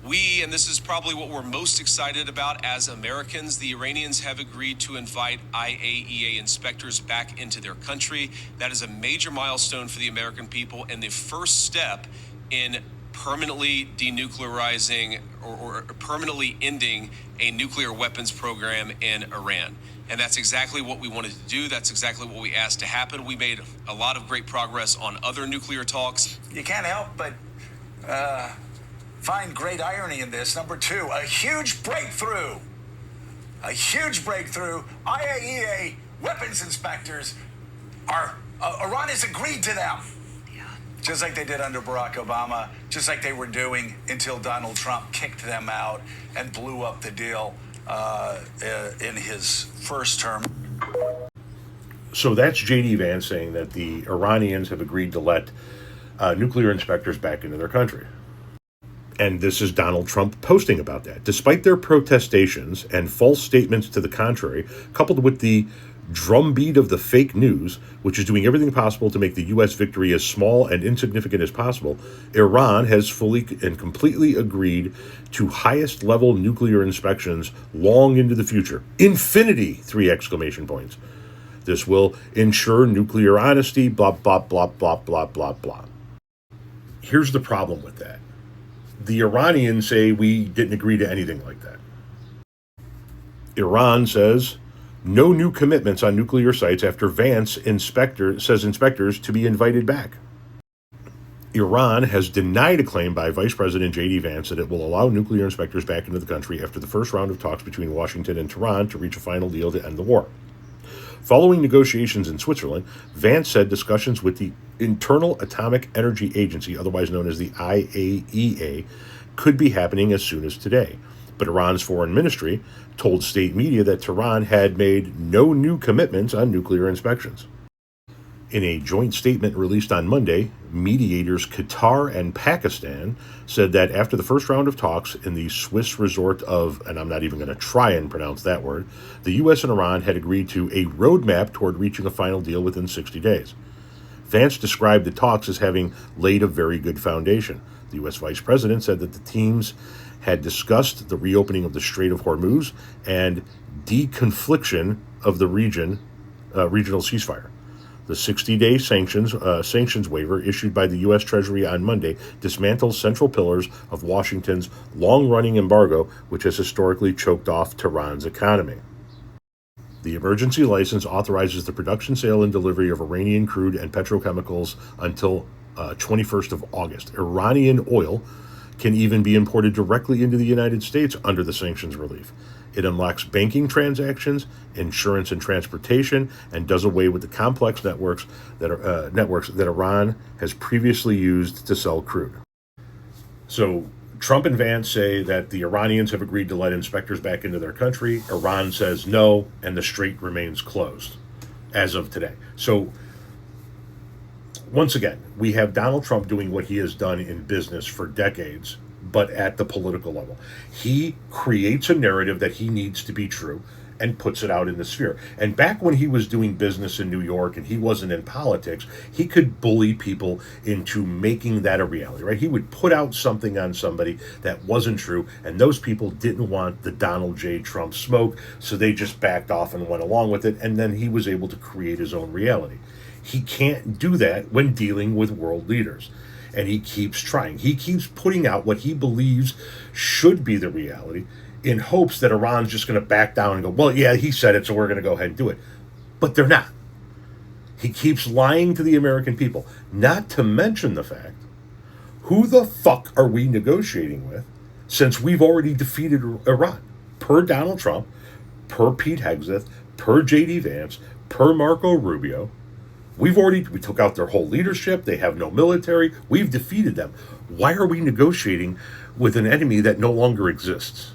And this is probably what we're most excited about as Americans, the Iranians have agreed to invite IAEA inspectors back into their country. That is a major milestone for the American people and the first step in permanently denuclearizing or permanently ending a nuclear weapons program in Iran. And that's exactly what we wanted to do. That's exactly what we asked to happen. We made a lot of great progress on other nuclear talks. You can't help but find great irony in this. Number two, a huge breakthrough. A huge breakthrough. IAEA weapons inspectors Iran has agreed to them. Yeah. Just like they did under Barack Obama, just like they were doing until Donald Trump kicked them out and blew up the deal in his first term. So that's J.D. Vance saying that the Iranians have agreed to let nuclear inspectors back into their country. And this is Donald Trump posting about that. Despite their protestations and false statements to the contrary, coupled with the drumbeat of the fake news, which is doing everything possible to make the U.S. victory as small and insignificant as possible, Iran has fully and completely agreed to highest-level nuclear inspections long into the future. Infinity! 3 exclamation points. This will ensure nuclear honesty, blah, blah, blah, blah, blah, blah, blah. Here's the problem with that. The Iranians say we didn't agree to anything like that. Iran says no new commitments on nuclear sites after Vance says inspectors to be invited back. Iran has denied a claim by Vice President J.D. Vance that it will allow nuclear inspectors back into the country after the first round of talks between Washington and Tehran to reach a final deal to end the war. Following negotiations in Switzerland, Vance said discussions with the Internal Atomic Energy Agency, otherwise known as the IAEA, could be happening as soon as today. But Iran's foreign ministry told state media that Tehran had made no new commitments on nuclear inspections. In a joint statement released on Monday, mediators Qatar and Pakistan said that after the first round of talks in the Swiss resort of, and I'm not even going to try and pronounce that word, the U.S. and Iran had agreed to a roadmap toward reaching a final deal within 60 days. Vance described the talks as having laid a very good foundation. The U.S. Vice President said that the teams had discussed the reopening of the Strait of Hormuz and deconfliction of the regional ceasefire. The 60-day sanctions waiver issued by the U.S. Treasury on Monday dismantles central pillars of Washington's long-running embargo, which has historically choked off Tehran's economy. The emergency license authorizes the production, sale, and delivery of Iranian crude and petrochemicals until 21st of August. Iranian oil can even be imported directly into the United States under the sanctions relief. It unlocks banking transactions, insurance and transportation, and does away with the complex networks that Iran has previously used to sell crude. So Trump and Vance say that the Iranians have agreed to let inspectors back into their country. Iran says no, and the strait remains closed as of today. So once again, we have Donald Trump doing what he has done in business for decades, but at the political level. He creates a narrative that he needs to be true and puts it out in the sphere. And back when he was doing business in New York and he wasn't in politics, he could bully people into making that a reality, right? He would put out something on somebody that wasn't true, and those people didn't want the Donald J. Trump smoke, so they just backed off and went along with it, and then he was able to create his own reality. He can't do that when dealing with world leaders. And he keeps trying. He keeps putting out what he believes should be the reality in hopes that Iran's just going to back down and go, well, yeah, he said it, so we're going to go ahead and do it. But they're not. He keeps lying to the American people, not to mention the fact, who the fuck are we negotiating with since we've already defeated Iran? Per Donald Trump, per Pete Hegseth, per J.D. Vance, per Marco Rubio. We took out their whole leadership. They have no military. We've defeated them. Why are we negotiating with an enemy that no longer exists?